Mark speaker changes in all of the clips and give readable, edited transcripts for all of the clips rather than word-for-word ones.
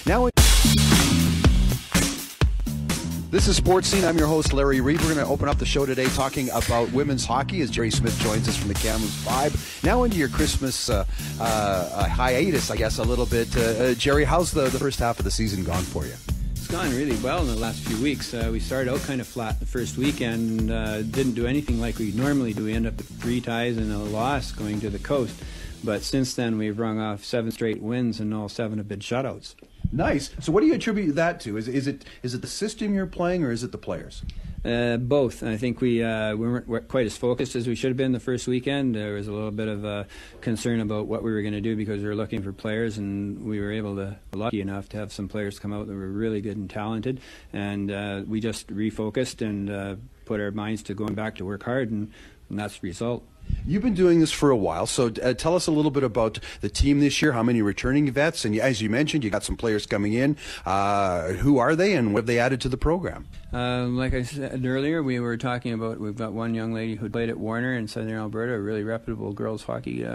Speaker 1: Now, this is Sports Scene. I'm your host, Larry Reed. We're going to open up the show today talking about women's hockey as Jerry Smith joins us from the KamloopsVibe. Now into your Christmas hiatus, I guess, a little bit. Jerry, how's the first half of the season gone for you?
Speaker 2: It's gone really well in the last few weeks. We started out kind of flat the first weekend and didn't do anything like we normally do. We ended up with 3 ties and a loss going to the coast. But since then, we've rung off 7 straight wins, and all 7 have been shutouts.
Speaker 1: Nice. So what do you attribute that to? Is it the system you're playing, or is it the players?
Speaker 2: Both. I think we weren't quite as focused as we should have been the first weekend. There was a little bit of concern about what we were going to do because we were looking for players, and we were lucky enough to have some players come out that were really good and talented. And we just refocused and put our minds to going back to work hard, and that's the result.
Speaker 1: You've been doing this for a while, so tell us a little bit about the team this year. How many returning vets? And as you mentioned, you got some players coming in. Who are they, and what have they added to the program?
Speaker 2: Like I said earlier, we were talking about, we've got one young lady who played at Warner in Southern Alberta, a really reputable girls hockey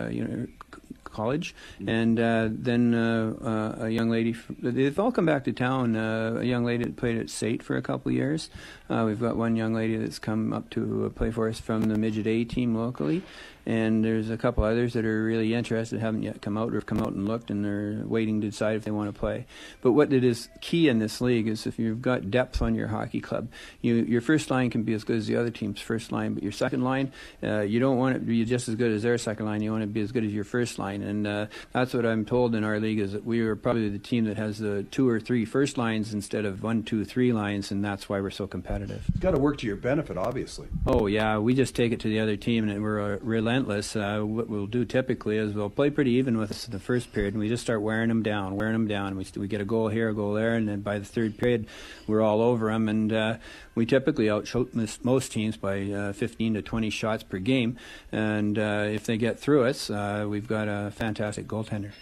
Speaker 2: college, and then a young lady. They've all come back to town. A young lady that played at SAIT for a couple of years. We've got one young lady that's come up to play for us from the Midget A team locally, and there's a couple others that are really interested, haven't yet come out or have come out and looked, and they're waiting to decide if they want to play. But what it is key in this league is if you've got depth on your hockey club, your first line can be as good as the other team's first line, but your second line, you don't want it to be just as good as their second line. You want it to be as good as your first line, and that's what I'm told in our league is that we are probably the team that has the 2 or 3 first lines instead of 1, 2, 3 lines, and that's why we're so competitive.
Speaker 1: It's got to work to your benefit, obviously.
Speaker 2: Oh yeah, we just take it to the other team, and we're relentless. What we'll do typically is we'll play pretty even with us in the first period, and we just start wearing them down. We get a goal here, a goal there, and then by the third period, we're all over them, and we typically outshoot most teams by 15 to 20 shots per game, and if they get through us, we've got a fantastic goaltender.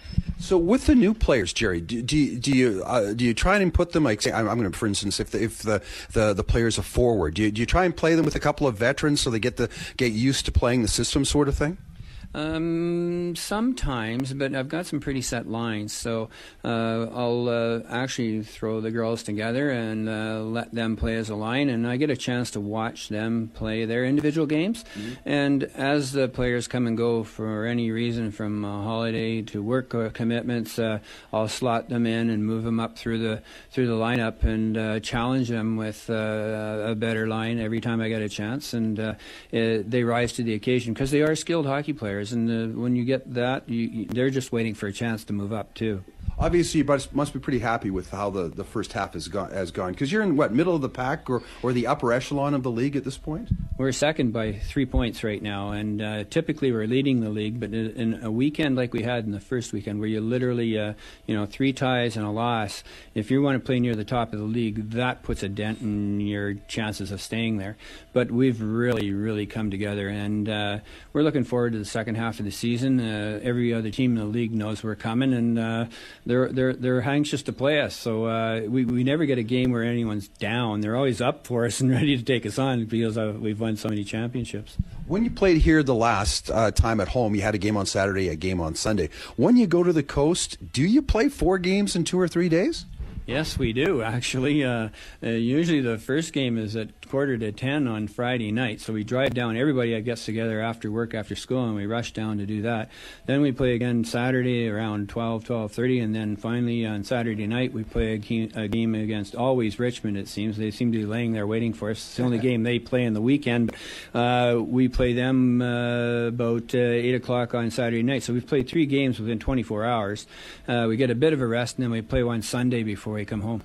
Speaker 1: So with the new players, Jerry, do you try and put them, like, say, I'm going to, for instance, if the player's a forward, do you try and play them with a couple of veterans so they get used to playing the system, sort of thing?
Speaker 2: Sometimes, but I've got some pretty set lines, so I'll actually throw the girls together and let them play as a line, and I get a chance to watch them play their individual games. Mm-hmm. And as the players come and go for any reason, from a holiday to work commitments, I'll slot them in and move them up through the lineup and challenge them with a better line every time I get a chance, and they rise to the occasion because they are skilled hockey players. And when you get that, they're just waiting for a chance to move up too.
Speaker 1: Obviously, you must be pretty happy with how the first half has gone, because you're in, what, middle of the pack or the upper echelon of the league at this point?
Speaker 2: We're second by 3 points right now, and typically we're leading the league, but in a weekend like we had in the first weekend, where you literally 3 ties and a loss, if you want to play near the top of the league, that puts a dent in your chances of staying there. But we've really come together, and we're looking forward to the second half of the season. Every other team in the league knows we're coming, and they're anxious to play us, so we never get a game where anyone's down. They're always up for us and ready to take us on because we've won so many championships.
Speaker 1: When you played here the last time at home, you had a game on Saturday, a game on Sunday. When you go to the coast, do you play 4 games in 2 or 3 days?
Speaker 2: Yes, we do, actually. Usually the first game is at 9:45 on Friday night, so we drive down. Everybody gets together after work, after school, and we rush down to do that. Then we play again Saturday around 12:30, and then finally on Saturday night we play a game against always Richmond, it seems. They seem to be laying there waiting for us. It's the only game they play in the weekend. We play them about 8 o'clock on Saturday night, so we've played 3 games within 24 hours. We get a bit of a rest, and then we play one Sunday before we come home.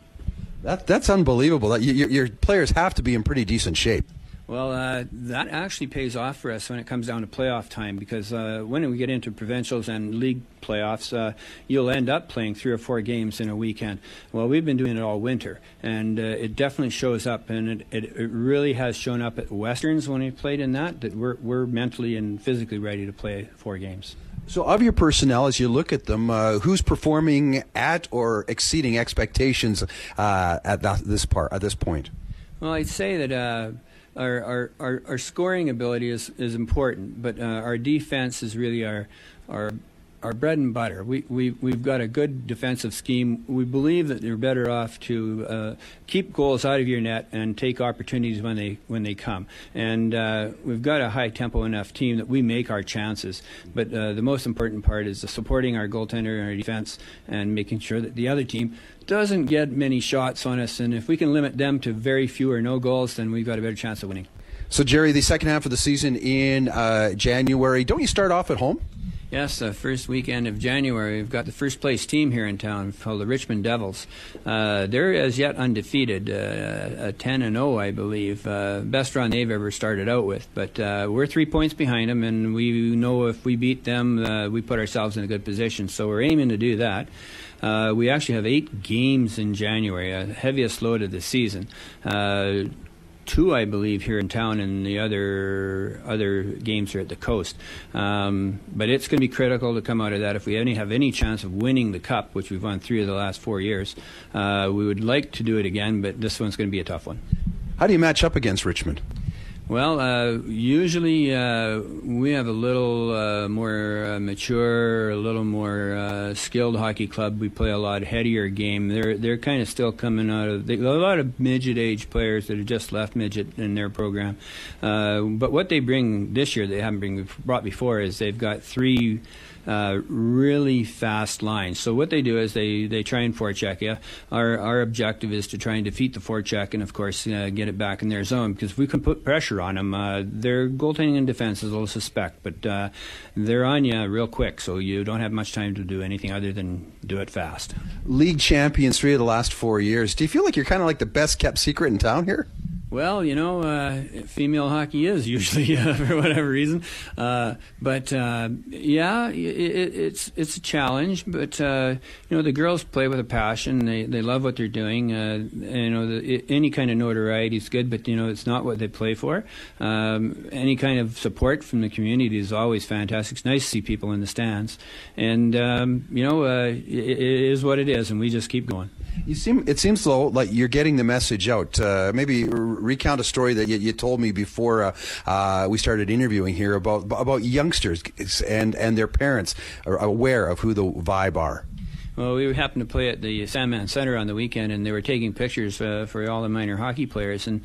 Speaker 1: That's unbelievable. Your players have to be in pretty decent shape.
Speaker 2: Well, that actually pays off for us when it comes down to playoff time, because when we get into provincials and league playoffs, you'll end up playing 3 or 4 games in a weekend. Well, we've been doing it all winter, and it definitely shows up, and it really has shown up at Westerns when we played in that we're mentally and physically ready to play 4 games.
Speaker 1: So of your personnel, as you look at them, who's performing at or exceeding expectations at this point?
Speaker 2: Well, I'd say that our scoring ability is important, but our defense is really our our bread and butter. We've got a good defensive scheme. We believe that you're better off to keep goals out of your net and take opportunities when they come. And we've got a high tempo enough team that we make our chances. But the most important part is supporting our goaltender and our defense and making sure that the other team doesn't get many shots on us. And if we can limit them to very few or no goals, then we've got a better chance of winning.
Speaker 1: So, Jerry, the second half of the season in January, don't you start off at home?
Speaker 2: Yes, the first weekend of January, we've got the first place team here in town called the Richmond Devils. They're as yet undefeated, 10-0, I believe. Best run they've ever started out with. But we're 3 points behind them, and we know if we beat them, we put ourselves in a good position. So we're aiming to do that. We actually have 8 games in January, the heaviest load of the season. 2, I believe, here in town, and the other games are at the coast. But it's going to be critical to come out of that. If we have any chance of winning the Cup, which we've won 3 of the last 4 years, we would like to do it again, but this one's going to be a tough one.
Speaker 1: How do you match up against Richmond?
Speaker 2: Well, usually we have a little more mature, a little more skilled hockey club. We play a lot headier game. They're kind of still coming out of a lot of midget age players that have just left midget in their program. But what they bring this year, they haven't brought before, is they've got 3 really fast lines. So what they do is they try and forecheck you. Our objective is to try and defeat the forecheck and, of course, get it back in their zone, because if we can put pressure on them, their goaltending and defense is a little suspect, but they're on you real quick, so you don't have much time to do anything other than do it fast.
Speaker 1: League champions 3 of the last 4 years. Do you feel like you're kind of like the best kept secret in town here?
Speaker 2: Well, female hockey is usually for whatever reason, but yeah, it's a challenge. But the girls play with a passion. They love what they're doing. Any kind of notoriety is good, but it's not what they play for. Any kind of support from the community is always fantastic. It's nice to see people in the stands, and it is what it is, and we just keep going.
Speaker 1: It seems though like you're getting the message out. Maybe recount a story that you told me before we started interviewing here about youngsters and their parents are aware of who the Vibe are.
Speaker 2: Well, we happened to play at the Sandman Center on the weekend, and they were taking pictures for all the minor hockey players. And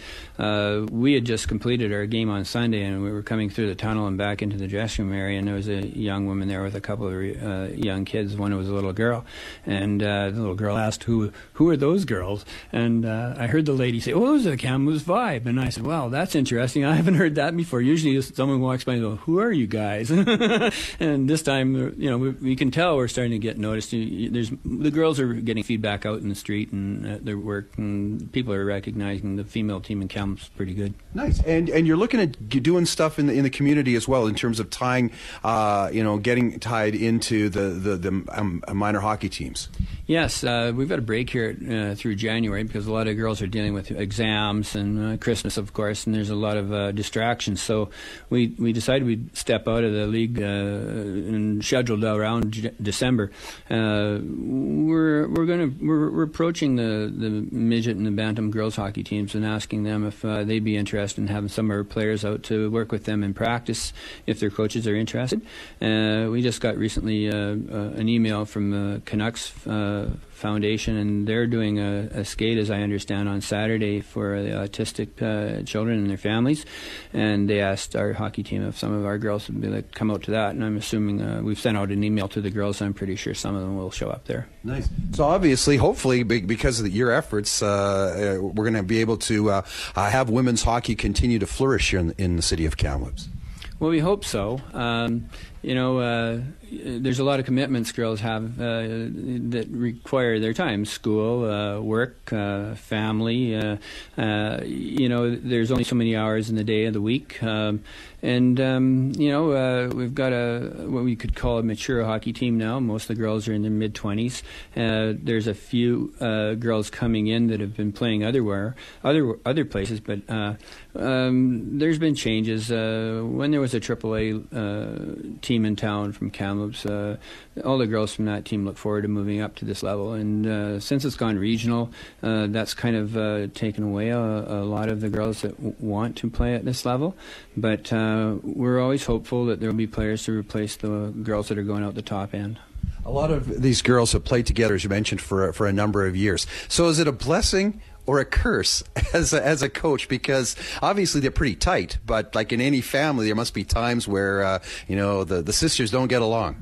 Speaker 2: we had just completed our game on Sunday, and we were coming through the tunnel and back into the dressing room area, and there was a young woman there with a couple of young kids. One was a little girl, and the little girl asked, "Who are those girls?" And I heard the lady say, "Oh, those are the Kamloops Vibe." And I said, "Wow, that's interesting. I haven't heard that before. Usually someone walks by and goes, 'Who are you guys?'" And this time, we can tell we're starting to get noticed. The girls are getting feedback out in the street and at their work, and people are recognizing the female team in Kamloops pretty good.
Speaker 1: Nice, and you're looking at doing stuff in the community as well in terms of tying, getting tied into the minor hockey teams.
Speaker 2: Yes, we've got a break here through January because a lot of girls are dealing with exams and Christmas, of course, and there's a lot of distractions. So we decided we'd step out of the league and scheduled around December. We're approaching the midget and the bantam girls hockey teams and asking them if they'd be interested in having some of our players out to work with them in practice if their coaches are interested. We just got recently an email from the Canucks Foundation, and they're doing a skate, as I understand, on Saturday for the autistic children and their families, and they asked our hockey team if some of our girls would be like come out to that, and I'm assuming we've sent out an email to the girls. I'm pretty sure some of them will show up there.
Speaker 1: Nice. So obviously, hopefully, because of your efforts, we're going to be able to have women's hockey continue to flourish here in the city of Kamloops.
Speaker 2: Well, we hope so. There's a lot of commitments girls have that require their time: school, work, family. There's only so many hours in the day of the week, we've got what we could call a mature hockey team now. Most of the girls are in their mid-20s. There's a few girls coming in that have been playing other places, but there's been changes. When there was a AAA team team in town from Kamloops. All the girls from that team look forward to moving up to this level. And since it's gone regional, that's kind of taken away a lot of the girls that want to play at this level. But we're always hopeful that there will be players to replace the girls that are going out the top end.
Speaker 1: A lot of these girls have played together, as you mentioned, for a number of years. So is it a blessing or a curse as a coach? Because obviously they're pretty tight, but like in any family, there must be times where the sisters don't get along.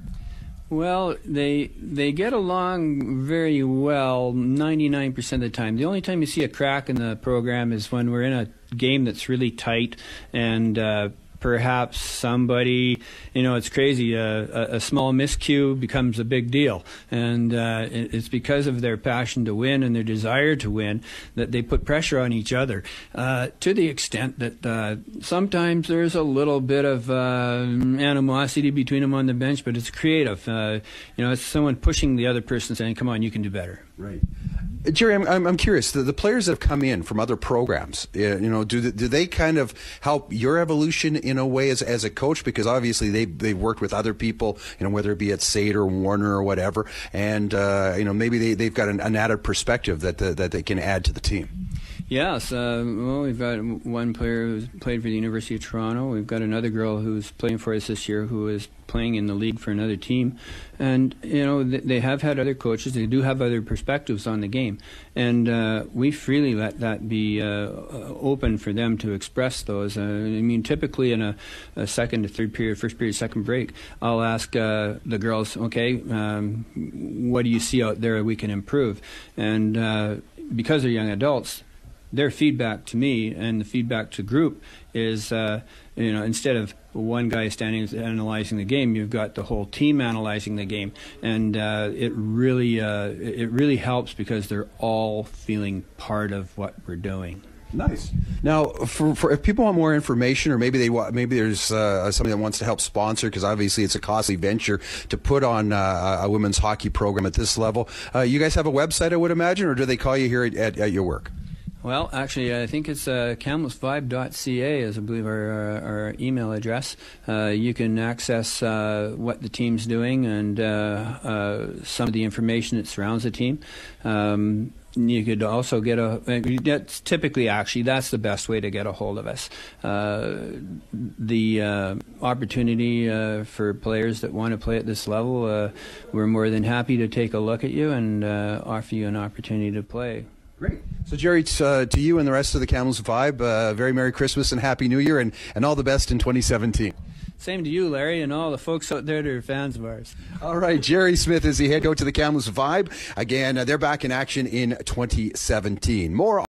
Speaker 2: Well, they get along very well 99% of the time. The only time you see a crack in the program is when we're in a game that's really tight and perhaps somebody, it's crazy, a small miscue becomes a big deal. And it's because of their passion to win and their desire to win that they put pressure on each other, to the extent that sometimes there's a little bit of animosity between them on the bench, but it's creative. It's someone pushing the other person saying, come on, you can do better.
Speaker 1: Right. Jerry, I'm curious. The players that have come in from other programs, do they kind of help your evolution in a way as a coach? Because obviously they've worked with other people, whether it be at SAIT or Warner or whatever, and maybe they've got an added perspective that they can add to the team.
Speaker 2: Yes. Well, we've got one player who's played for the University of Toronto. We've got another girl who's playing for us this year who is playing in the league for another team. And, they have had other coaches. They do have other perspectives on the game. And we freely let that be open for them to express those. Typically in a second to third period, first period, second break, I'll ask the girls, okay, what do you see out there we can improve? And because they're young adults, their feedback to me and the feedback to group is, instead of one guy standing analyzing the game, you've got the whole team analyzing the game, and it really helps because they're all feeling part of what we're doing.
Speaker 1: Nice. Now, for if people want more information, or maybe there's somebody that wants to help sponsor, because obviously it's a costly venture to put on a women's hockey program at this level. You guys have a website, I would imagine, or do they call you here at your work?
Speaker 2: Well, actually, I think it's KamloopsVibe.ca is, I believe, our email address. You can access what the team's doing and some of the information that surrounds the team. You could also get that's the best way to get a hold of us. The opportunity for players that want to play at this level, we're more than happy to take a look at you and offer you an opportunity to play.
Speaker 1: Great. So, Jerry, to you and the rest of the Kamloops Vibe, very Merry Christmas and Happy New Year, and all the best in 2017.
Speaker 2: Same to you, Larry, and all the folks out there that are fans of ours.
Speaker 1: All right, Jerry Smith is the head coach of the Kamloops Vibe. Again, they're back in action in 2017. More